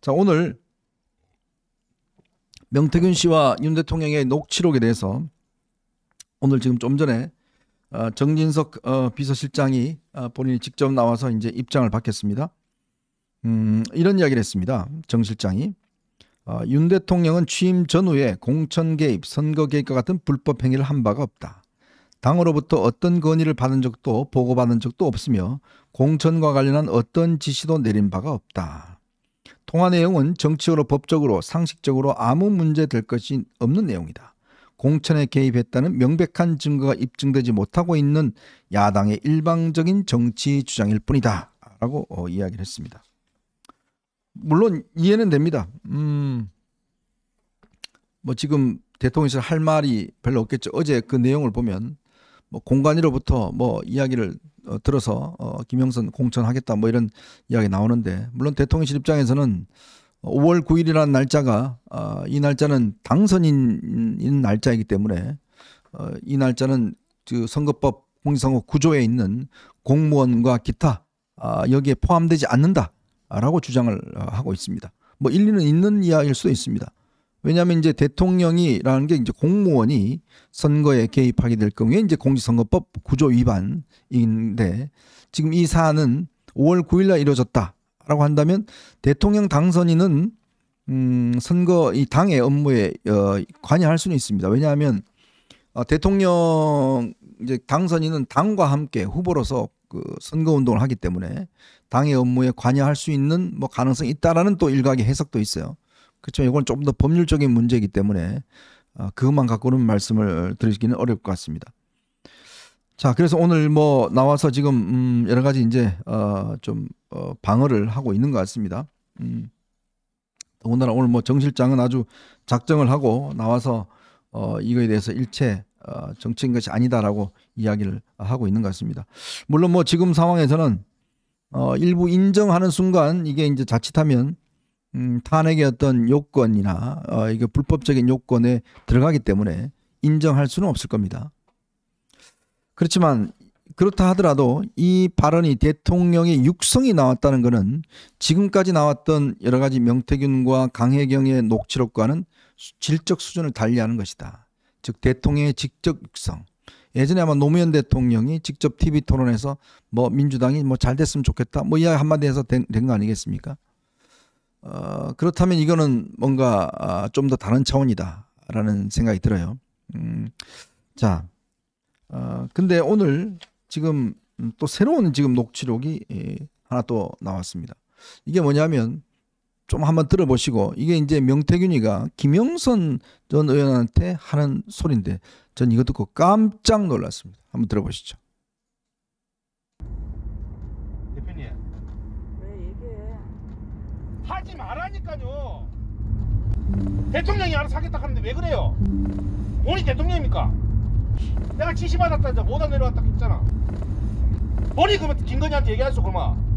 자, 오늘 명태균 씨와 윤 대통령의 녹취록에 대해서 오늘 지금 좀 전에 정진석 비서실장이 본인이 직접 나와서 이제 입장을 밝혔습니다. 이런 이야기를 했습니다. 정 실장이 윤 대통령은 취임 전후에 공천 개입, 선거 개입과 같은 불법 행위를 한 바가 없다. 당으로부터 어떤 건의를 받은 적도 보고받은 적도 없으며 공천과 관련한 어떤 지시도 내린 바가 없다. 통화 내용은 정치적으로 법적으로 상식적으로 아무 문제 될 것이 없는 내용이다. 공천에 개입했다는 명백한 증거가 입증되지 못하고 있는 야당의 일방적인 정치 주장일 뿐이다 라고 이야기를 했습니다. 물론 이해는 됩니다. 뭐 지금 대통령실 할 말이 별로 없겠죠. 어제 그 내용을 보면 뭐 공관위로부터 뭐 이야기를 들어서 김영선 공천하겠다 뭐 이런 이야기 나오는데, 물론 대통령실 입장에서는 5월 9일이라는 날짜가 이 날짜는 당선인 날짜이기 때문에 이 날짜는 그 선거법 공직선거 구조에 있는 공무원과 기타 여기에 포함되지 않는다라고 주장을 하고 있습니다. 뭐 일리는 있는 이야기일 수도 있습니다. 왜냐하면 이제 대통령이라는 게 이제 공무원이 선거에 개입하게 될 경우에 이제 공직선거법 구조 위반인데, 지금 이 사안은 5월 9일날 이루어졌다라고 한다면 대통령 당선인은 선거 이 당의 업무에 관여할 수는 있습니다. 왜냐하면 대통령 이제 당선인은 당과 함께 후보로서 그 선거 운동을 하기 때문에 당의 업무에 관여할 수 있는 뭐 가능성이 있다라는 또 일각의 해석도 있어요. 그렇지만 이건 조금 더 법률적인 문제이기 때문에 그것만 갖고는 말씀을 드리기는 어려울 것 같습니다. 자, 그래서 오늘 뭐 나와서 지금 여러 가지 이제 좀 방어를 하고 있는 것 같습니다. 더군다나 오늘 뭐 정 실장은 아주 작정을 하고 나와서 이거에 대해서 일체 정치인 것이 아니다라고 이야기를 하고 있는 것 같습니다. 물론 뭐 지금 상황에서는 일부 인정하는 순간 이게 이제 자칫하면 탄핵의 어떤 요건이나 이게 불법적인 요건에 들어가기 때문에 인정할 수는 없을 겁니다. 그렇지만 그렇다 하더라도 이 발언이 대통령의 육성이 나왔다는 것은 지금까지 나왔던 여러 가지 명태균과 강혜경의 녹취록과는 질적 수준을 달리하는 것이다. 즉 대통령의 직접 육성. 예전에 아마 노무현 대통령이 직접 TV 토론에서 뭐 민주당이 뭐 잘 됐으면 좋겠다 뭐 이야기 한마디 해서 된 거 아니겠습니까? 그렇다면 이거는 뭔가 좀 더 다른 차원이다라는 생각이 들어요. 자, 근데 오늘 지금 또 새로운 지금 녹취록이 하나 또 나왔습니다. 이게 뭐냐면 좀 한번 들어보시고, 이게 이제 명태균이가 김영선 전 의원한테 하는 소리인데 전 이거 듣고 깜짝 놀랐습니다. 한번 들어보시죠. 대표님. 왜 얘기해? 하지 말라니까요. 대통령이 알아서 하겠다 하는데 왜 그래요? 본인이 대통령입니까? 내가 지시 받았다 이제 못안 내려왔다 했잖아. 본인이 그러면 김건희한테 얘기하소 그러면.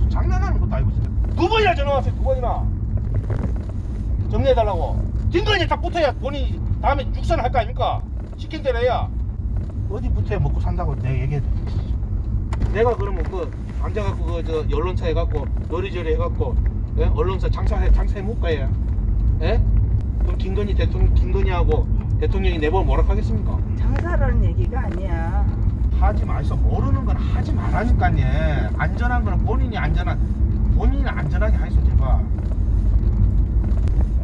장난하는 것도 아니고 진짜. 2번이나 전화 왔어요. 2번이나 정리해달라고. 김건희 딱 붙어야 본인이 다음에 육선을 할 거 아닙니까? 시킨 대로 해야. 어디 붙어야 먹고 산다고 내가 얘기해도. 내가 그러면 그 앉아갖고 그 저 언론사 해갖고 요리조리 해갖고 예? 언론사 장사해 못 가야. 예? 그럼 김건희하고 대통령이 내보면 뭐라 하겠습니까? 장사라는 얘기가 아니야. 하지 마이소. 모르는 건 하지 말라니까요. 안전한 거는 본인이 안전하게 하이소 제발.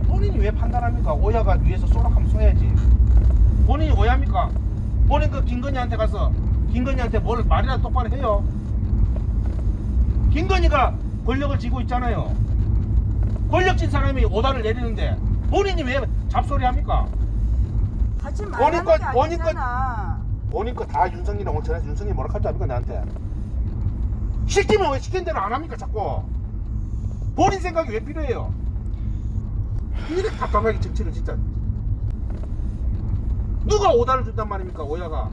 본인이 왜 판단합니까? 오야가 위에서 쏘락하면 쏘야지. 본인이 오야입니까? 본인 그 김건희한테 가서 김건희한테 뭘 말이라도 똑바로 해요. 김건희가 권력을 쥐고 있잖아요. 권력진 사람이 오다를 내리는데 본인이 왜 잡소리 합니까? 하지 말라는 게 아니잖아. 보니까 다 윤석열이랑 오늘 전화해서 윤석열이 뭐라 할줄 압니까 나한테? 시키면 왜 시킨 대로 안 합니까 자꾸? 본인 생각이 왜 필요해요? 이렇게 답답하게 정치를 진짜. 누가 오다를 준단 말입니까 오야가?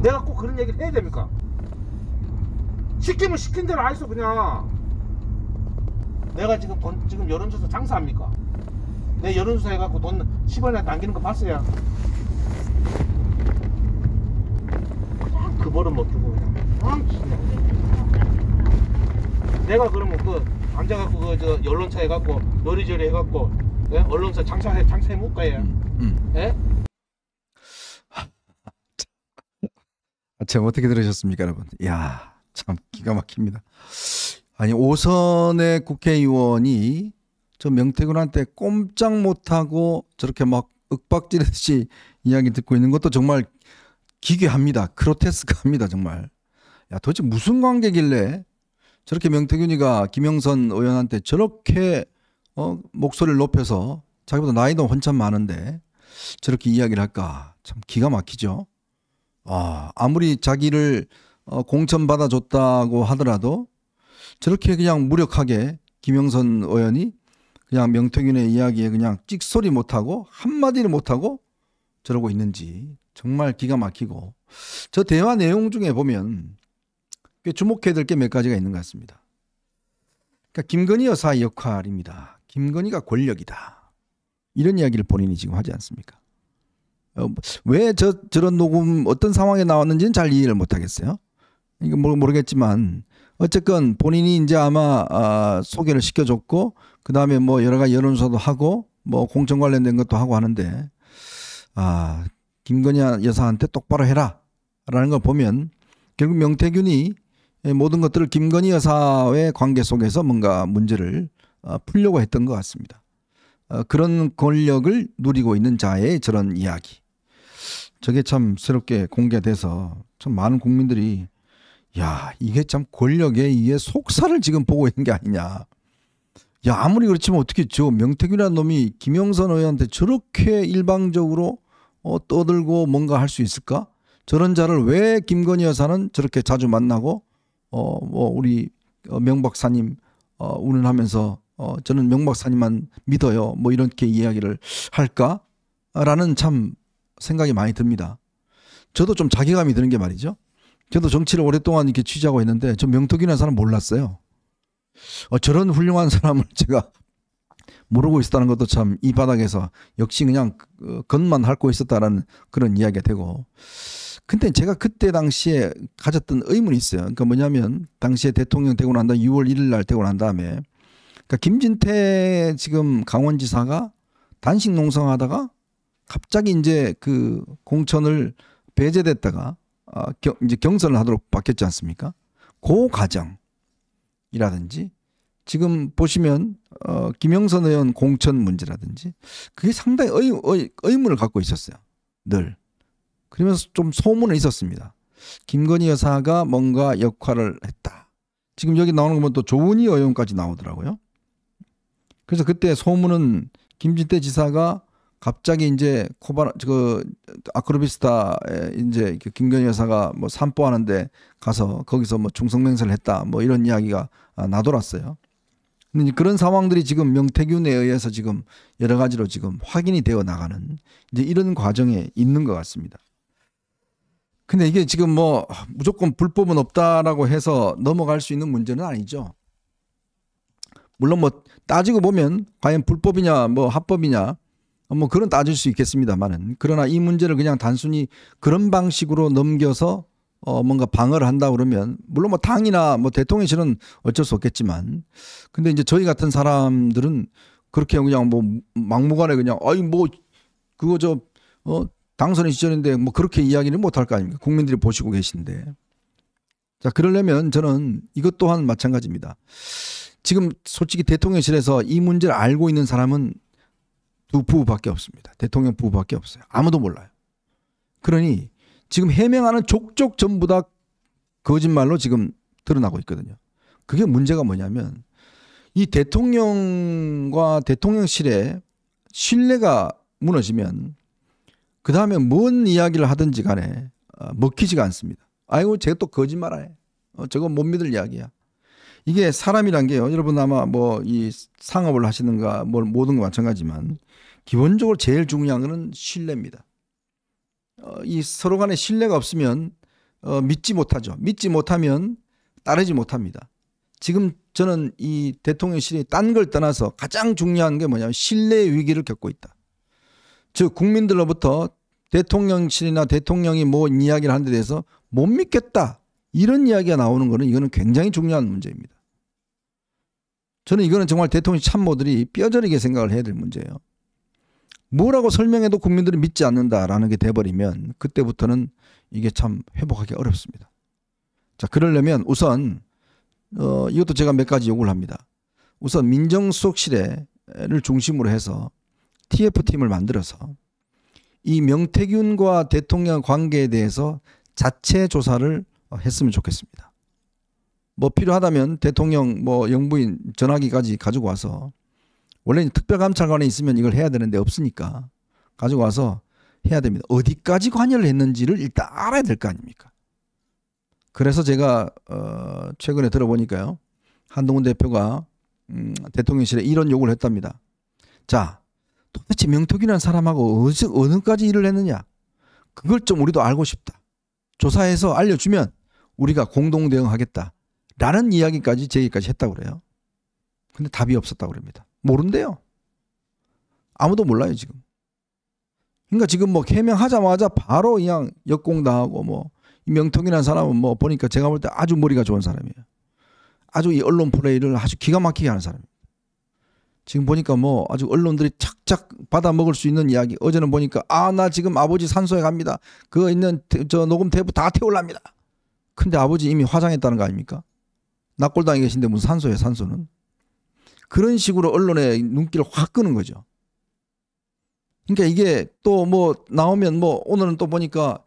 내가 꼭 그런 얘기를 해야 됩니까? 시키면 시킨 대로 하이소 그냥. 내가 지금 여론조사 장사합니까? 내 여론조사 해갖고 돈 10원이나 남기는 거 봤어요. 그 벌은 못 주고 그냥 진짜. 내가 그러면 그 앉아갖고 그 저 연론차 해갖고 요리조리 해갖고 예? 언론사 장사해 못 가요. 예? 참 어떻게 들으셨습니까, 여러분? 이야, 참 기가 막힙니다. 아니, 오선의 국회의원이 저 명태균한테 꼼짝 못하고 저렇게 막 윽박지르듯이 이야기 듣고 있는 것도 정말 기괴합니다. 그로테스크합니다, 정말. 야, 도대체 무슨 관계길래 저렇게 명태균이가 김영선 의원한테 저렇게 목소리를 높여서 자기보다 나이도 한참 많은데 저렇게 이야기를 할까? 참 기가 막히죠. 아무리 자기를 공천받아 줬다고 하더라도 저렇게 그냥 무력하게 김영선 의원이 그냥 명태균의 이야기에 그냥 찍소리 못하고 한마디를 못하고 저러고 있는지 정말 기가 막히고, 저 대화 내용 중에 보면 꽤 주목해야 될 게 몇 가지가 있는 것 같습니다. 그러니까 김건희 여사의 역할입니다. 김건희가 권력이다. 이런 이야기를 본인이 지금 하지 않습니까? 왜 저런 녹음 어떤 상황에 나왔는지는 잘 이해를 못하겠어요. 이거 모르겠지만 어쨌건 본인이 이제 아마 소개를 시켜줬고 그 다음에 뭐 여러 가지 여론조사도 하고 뭐 공천 관련된 것도 하고 하는데, 김건희 여사한테 똑바로 해라 라는 걸 보면 결국 명태균이 모든 것들을 김건희 여사의 관계 속에서 뭔가 문제를 풀려고 했던 것 같습니다. 그런 권력을 누리고 있는 자의 저런 이야기, 저게 참 새롭게 공개돼서 참 많은 국민들이 야, 이게 참 권력의 이게 속살을 지금 보고 있는 게 아니냐. 야, 아무리 그렇지만 어떻게 저 명태균이라는 놈이 김영선 의원한테 저렇게 일방적으로 떠들고 뭔가 할 수 있을까? 저런 자를 왜 김건희 여사는 저렇게 자주 만나고 뭐 우리 명 박사님 운운하면서 저는 명 박사님만 믿어요, 뭐 이렇게 이야기를 할까라는 참 생각이 많이 듭니다. 저도 좀 자괴감이 드는 게 말이죠. 저도 정치를 오랫동안 이렇게 취재하고 있는데 저 명태균이라는 사람 몰랐어요. 저런 훌륭한 사람을 제가 모르고 있었다는 것도 참 이 바닥에서 역시 그냥 겉만 핥고 있었다라는 그런 이야기가 되고, 근데 제가 그때 당시에 가졌던 의문이 있어요. 그러니까 뭐냐면 당시에 대통령 되고 난 다음에 6월 1일 날 되고 난 다음에 그러니까 김진태 지금 강원지사가 단식 농성하다가 갑자기 이제 그 공천을 배제됐다가 이제 경선을 하도록 바뀌었지 않습니까? 그 과정이라든지 지금 보시면 김영선 의원 공천 문제라든지 그게 상당히 의문을 갖고 있었어요. 늘. 그러면서 좀 소문은 있었습니다. 김건희 여사가 뭔가 역할을 했다. 지금 여기 나오는 거 보면 또 조은희 의원까지 나오더라고요. 그래서 그때 소문은 김진태 지사가 갑자기 이제 아크로비스타에 이제 김건희 여사가 뭐 산보하는데 가서 거기서 뭐 충성맹세를 했다, 뭐 이런 이야기가 나돌았어요. 근데 그런 상황들이 지금 명태균에 의해서 지금 여러 가지로 지금 확인이 되어 나가는 이제 이런 과정에 있는 것 같습니다. 근데 이게 지금 뭐 무조건 불법은 없다라고 해서 넘어갈 수 있는 문제는 아니죠. 물론 뭐 따지고 보면 과연 불법이냐 뭐 합법이냐 뭐 그런 따질 수 있겠습니다만은, 그러나 이 문제를 그냥 단순히 그런 방식으로 넘겨서 뭔가 방어를 한다 그러면 물론 뭐 당이나 뭐 대통령실은 어쩔 수 없겠지만, 근데 이제 저희 같은 사람들은 그렇게 그냥 뭐 막무가내 그냥 뭐 그거 당선인 시절인데 뭐 그렇게 이야기는 못할 거 아닙니까? 국민들이 보시고 계신데. 자, 그러려면 저는 이것 또한 마찬가지입니다. 지금 솔직히 대통령실에서 이 문제를 알고 있는 사람은 두 부부밖에 없습니다. 대통령 부부밖에 없어요. 아무도 몰라요. 그러니 지금 해명하는 족족 전부 다 거짓말로 지금 드러나고 있거든요. 그게 문제가 뭐냐면 이 대통령과 대통령실의 신뢰가 무너지면 그 다음에 뭔 이야기를 하든지 간에 먹히지가 않습니다. 아이고 제가 또 거짓말하네. 저거 못 믿을 이야기야. 이게 사람이란 게요. 여러분 아마 뭐 이 상업을 하시는가 뭐 모든 거 마찬가지지만 기본적으로 제일 중요한 것은 신뢰입니다. 이 서로 간에 신뢰가 없으면 믿지 못하죠. 믿지 못하면 따르지 못합니다. 지금 저는 이 대통령실이 딴 걸 떠나서 가장 중요한 게 뭐냐면 신뢰 위기를 겪고 있다. 즉 국민들로부터 대통령실이나 대통령이 뭐 이야기를 하는 데 대해서 못 믿겠다. 이런 이야기가 나오는 거는 이거는 굉장히 중요한 문제입니다. 저는 이거는 정말 대통령 참모들이 뼈저리게 생각을 해야 될 문제예요. 뭐라고 설명해도 국민들이 믿지 않는다라는 게 돼버리면 그때부터는 이게 참 회복하기 어렵습니다. 자, 그러려면 우선 이것도 제가 몇 가지 요구를 합니다. 우선 민정수석실을 중심으로 해서 TF팀을 만들어서 이 명태균과 대통령 관계에 대해서 자체 조사를 했으면 좋겠습니다. 뭐 필요하다면 대통령 뭐 영부인 전화기까지 가지고 와서 원래 특별감찰관에 있으면 이걸 해야 되는데 없으니까 가지고 와서 해야 됩니다. 어디까지 관여를 했는지를 일단 알아야 될 거 아닙니까? 그래서 제가 최근에 들어보니까요. 한동훈 대표가 대통령실에 이런 요구를 했답니다. 자, 도대체 명태균이라는 사람하고 어느까지 일을 했느냐? 그걸 좀 우리도 알고 싶다. 조사해서 알려주면 우리가 공동 대응하겠다. 라는 이야기까지 제기까지 했다고 그래요. 근데 답이 없었다고 그럽니다. 모른대요. 아무도 몰라요 지금. 그러니까 지금 뭐 해명하자마자 바로 그냥 역공당하고 뭐 이 명태균이라는 사람은 뭐 보니까 제가 볼 때 아주 머리가 좋은 사람이에요. 아주 이 언론 플레이를 아주 기가 막히게 하는 사람입니다. 지금 보니까 뭐 아주 언론들이 착착 받아 먹을 수 있는 이야기. 어제는 보니까 나 지금 아버지 산소에 갑니다. 그거 있는 저 녹음 테이프 다 태울랍니다. 근데 아버지 이미 화장했다는 거 아닙니까? 낙골당에 계신데 무슨 산소예요, 산소는. 그런 식으로 언론의 눈길을 확 끄는 거죠. 그러니까 이게 또 뭐 나오면 뭐 오늘은 또 보니까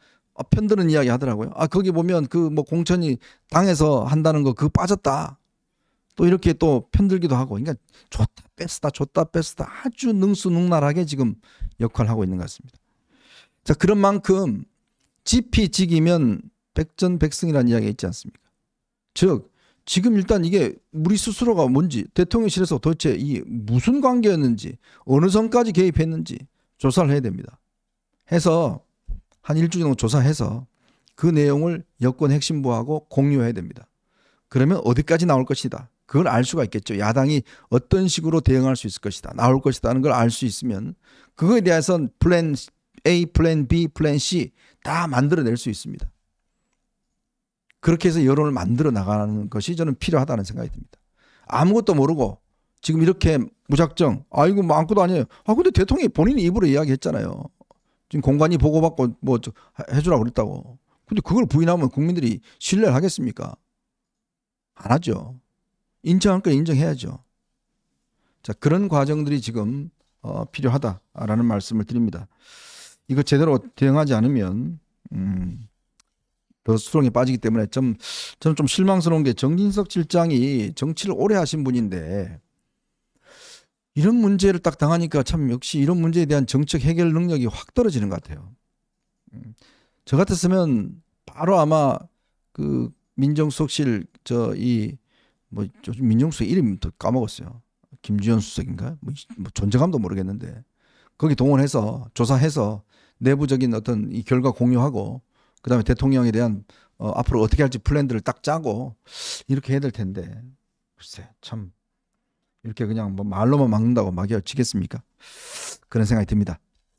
편드는 이야기 하더라고요. 거기 보면 그 뭐 공천이 당에서 한다는 거 그거 빠졌다. 또 이렇게 또 편들기도 하고. 그러니까 줬다 뺐다 아주 능수능란하게 지금 역할을 하고 있는 것 같습니다. 자, 그런 만큼 지피지기면 백전백승이라는 이야기가 있지 않습니까? 즉 지금 일단 이게 우리 스스로가 뭔지 대통령실에서 도대체 이 무슨 관계였는지 어느 선까지 개입했는지 조사를 해야 됩니다. 해서 한 일주일 정도 조사해서 그 내용을 여권 핵심부하고 공유해야 됩니다. 그러면 어디까지 나올 것이다. 그걸 알 수가 있겠죠. 야당이 어떤 식으로 대응할 수 있을 것이다. 나올 것이다 하는 걸 알 수 있으면 그거에 대해서는 플랜 A, 플랜 B, 플랜 C 다 만들어낼 수 있습니다. 그렇게 해서 여론을 만들어 나가는 것이 저는 필요하다는 생각이 듭니다. 아무것도 모르고 지금 이렇게 무작정 이거 뭐 아무것도 아니에요. 근데 대통령이 본인이 입으로 이야기했잖아요. 지금 공관위 보고받고 뭐 해주라고 그랬다고. 근데 그걸 부인하면 국민들이 신뢰를 하겠습니까? 안 하죠. 인정할 걸 인정해야죠. 자, 그런 과정들이 지금 필요하다라는 말씀을 드립니다. 이거 제대로 대응하지 않으면 더 수렁에 빠지기 때문에 저는 좀 실망스러운 게 정진석 실장이 정치를 오래 하신 분인데 이런 문제를 딱 당하니까 참 역시 이런 문제에 대한 정책 해결 능력이 확 떨어지는 것 같아요. 저 같았으면 바로 아마 그 민정수석실 민정수석 이름 또 까먹었어요. 김주현 수석인가? 뭐 존재감도 모르겠는데 거기 동원해서 조사해서 내부적인 어떤 이 결과 공유하고 그다음에 대통령에 대한 앞으로 어떻게 할지 플랜들을 딱 짜고 이렇게 해야 될 텐데 글쎄 참 이렇게 그냥 뭐 말로만 막는다고 막여지겠습니까? 그런 생각이 듭니다.